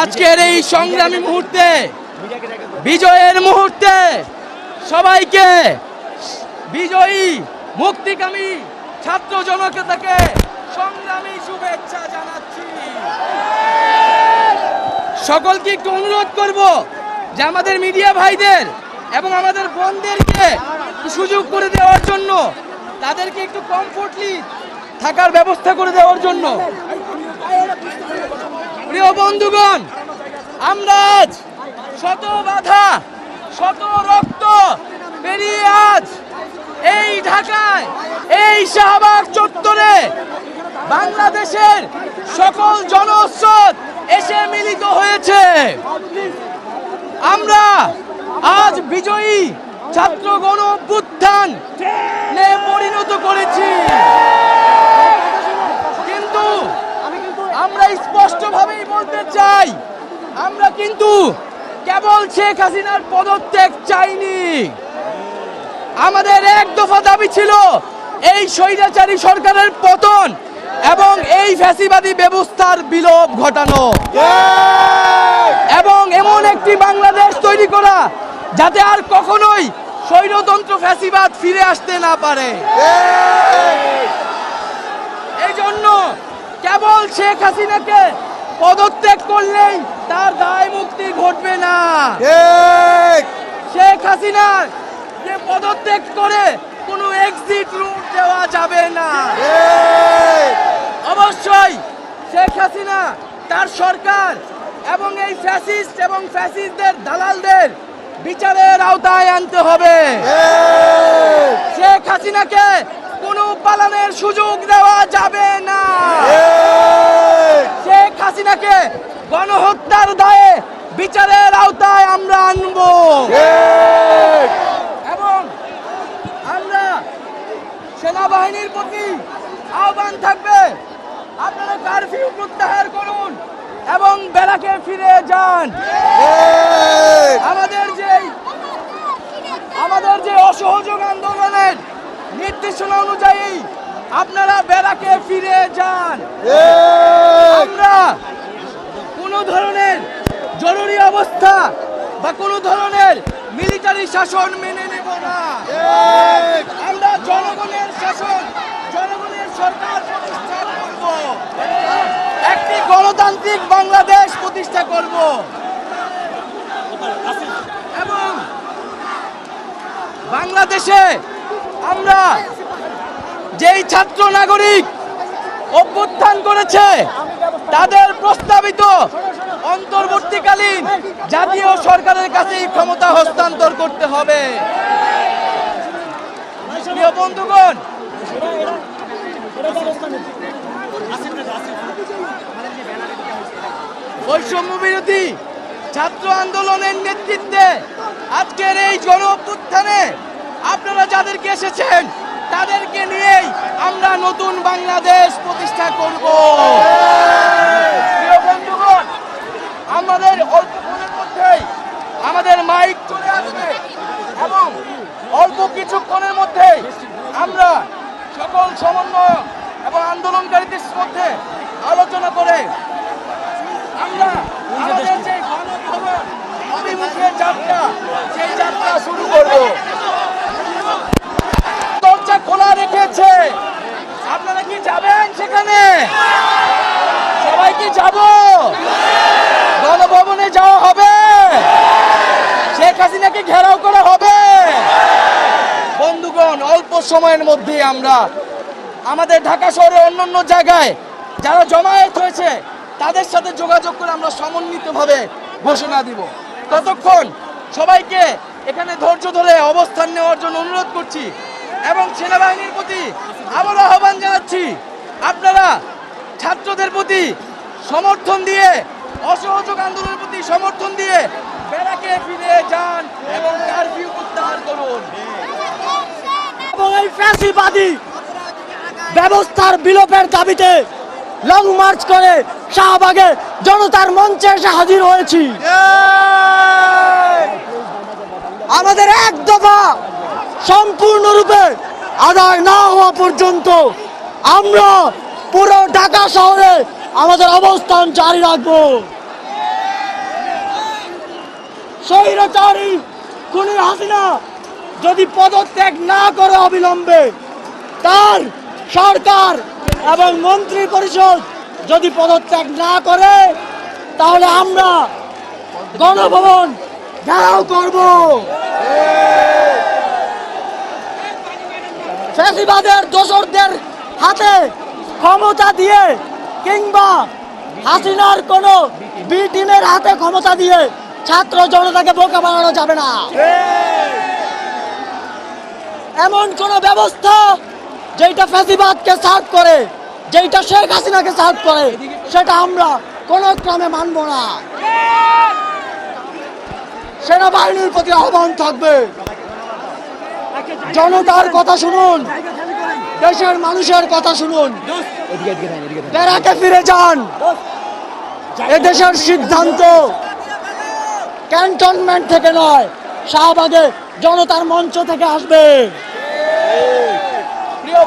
আজকের এই সংগ্রামী মুহূর্তে, বিজয়ের মুহূর্তে সবাইকে বিজয়ী মুক্তিকামী ছাত্র জনতাকে সংগ্রামী শুভেচ্ছা জানাচ্ছি। সকলকে একটু অনুরোধ করব যে আমাদের মিডিয়া ভাইদের এবং আমাদের বোনদেরকে সুযোগ করে দেওয়ার জন্য, তাদেরকে একটু কমফোর্টলি থাকার ব্যবস্থা করে দেওয়ার জন্য। প্রিয় বন্ধুগণ, আমরা আজ শত বাধা, শত রক্ত পেরিয়ে আজ এই ঢাকায়, এই শাহবাগ চত্বরে বাংলাদেশের সকল জনস্রোত এসে মিলিত হয়েছে। আমরা আজ বিজয়ী ছাত্র গণ অভ্যুত্থান পরিণত করেছি, কিন্তু আমরা স্পষ্টভাবেই বলতে চাই, আমরা কিন্তু কেবল শেখ হাসিনার পদত্যাগ চাইনি। আমাদের এক দফা দাবি ছিল এই স্বৈরাচারী সরকারের পতন এবং এই ফ্যাসিবাদী ব্যবস্থার বিলোপ ঘটানো, এবং এমন একটি বাংলাদেশ তৈরি করা যাতে আর কখনোই স্বৈরতন্ত্র ফ্যাসিবাদ ফিরে আসতে না পারে। এই জন্য কেবল শেখ হাসিনাকে পদত্যাগ করলেই তার দায় মুক্তি ঘটবে না। শেখ হাসিনা যে পদত্যাগ করে কোনো এক্সিট রুট দেওয়া যাবে না। অবশ্যই শেখ হাসিনা, তার সরকার এবং এই ফ্যাসিস্ট এবং ফ্যাসিস্টদের দালালদের বিচারের আওতায় আনতে হবে। শেখ হাসিনাকে কোনো পালানোর সুযোগ দেওয়া যাবে না। শেখ হাসিনাকে গণহত্যার দায়ে বিচারের আওতায় আমরা আনব, এবং আমরা সেনাবাহিনীর প্রতি আহ্বান থাকবে, আপনারা কারফিউ প্রত্যাহার করুন এবং ব্যারাকে ফিরে যান। আমাদের যে অসহযোগ আন্দোলনের নির্দেশনা অনুযায়ী আপনারা ব্যারাকে ফিরে যান। আমরা কোনো ধরনের জরুরি অবস্থা বা কোনো ধরনের মিলিটারি শাসন মেনে নেব না। আমরা জনগণের শাসন, জনগণের সরকার প্রতিষ্ঠা করব, একটি গণতান্ত্রিক বাংলাদেশ প্রতিষ্ঠা করব, এবং বাংলাদেশে আমরা যেই ছাত্র নাগরিক অভ্যুত্থান করেছে তাদের প্রস্তাবিত অন্তর্বর্তীকালীন জাতীয় সরকারের কাছেই ক্ষমতা হস্তান্তর করতে হবে। প্রিয় বন্ধুগণ, বৈষম্য বিরোধী ছাত্র আন্দোলনের নেতৃত্বে আজকের এই গণ অভ্যুত্থানে আপনারা যাদেরকে এসেছেন তাদেরকে নিয়েই আমরা নতুন বাংলাদেশ প্রতিষ্ঠা করব। প্রিয় বন্ধুগণ, আমাদের অল্পক্ষণের মধ্যেই আমাদের মাইক চলে আসবে, এবং অল্প কিছুক্ষণের মধ্যে আমরা সকল সমন্বয় এবং আন্দোলনকারীদের মধ্যে আলোচনা করে আমরা আমাদের যে গণভবন অভিমুখে যাত্রা, সেই যাত্রা শুরু করব। দরজা খোলা রেখেছে, আপনারা কি যাবেন সেখানে? সবাই কি যাব? গণভবনে যাওয়া হবে? শেখ হাসিনাকে ঘেরাও করা হবে? বন্ধুগণ, অল্প সময়ের মধ্যে আমরা আমাদের ঢাকা শহরে অন্যান্য জায়গায় যারা জমায়েত হয়েছে তাদের সাথে যোগাযোগ করে আমরা সমন্বিতভাবে ঘোষণা দিব। ততক্ষণ সবাইকে এখানে ধৈর্য ধরে অবস্থান নেওয়ার জন্য অনুরোধ করছি, এবং সেনাবাহিনীর প্রতি আবারও আহ্বান জানাচ্ছি, আপনারা ছাত্রদের প্রতি সমর্থন দিয়ে, অসহযোগ আন্দোলনের প্রতি সমর্থন দিয়ে ব্যারাকে ফিরে যান এবং কারফিউ প্রত্যাহার করুন, এবং এই ফ্যাসিবাদী ব্যবস্থার বিলোপের দাবিতে লং মার্চ করে শাহবাগে জনতার মঞ্চে এসে হাজির হয়েছি। আমাদের এক দফা সম্পূর্ণরূপে আদায় না হওয়া পর্যন্ত আমরা পুরো ঢাকা শহরে আমাদের অবস্থান জারি রাখবো। স্বৈরাচারী খুনি হাসিনা যদি পদত্যাগ না করে অবিলম্বে, তার সরকার এবং মন্ত্রী পরিষদ যদি পদত্যাগ না করে, তাহলে আমরা গণভবন ঘেরাও করব। ফ্যাসিবাদের দোসরদের হাতে ক্ষমতা দিয়ে কিংবা হাসিনার কোনো বি টিমের হাতে ক্ষমতা দিয়ে ছাত্র জনতাকে বোকা বানানো যাবে না। এমন কোন ব্যবস্থা যেটা ফ্যাসিবাদকে সার্ভ করে, যেটা শেখ হাসিনাকে সার্ভ করে, সেটা আমরা কোন ক্রমে মানব না। সেনাবাহিনীর প্রতি আহ্বান থাকবে, জনতার কথা শুনুন, দেশের মানুষের কথা শুনুন, ব্যারাকে ফিরে যান। এদেশের সিদ্ধান্ত ক্যান্টনমেন্ট থেকে নয়, শাহবাগে জনতার মঞ্চ থেকে আসবে। প্রিয়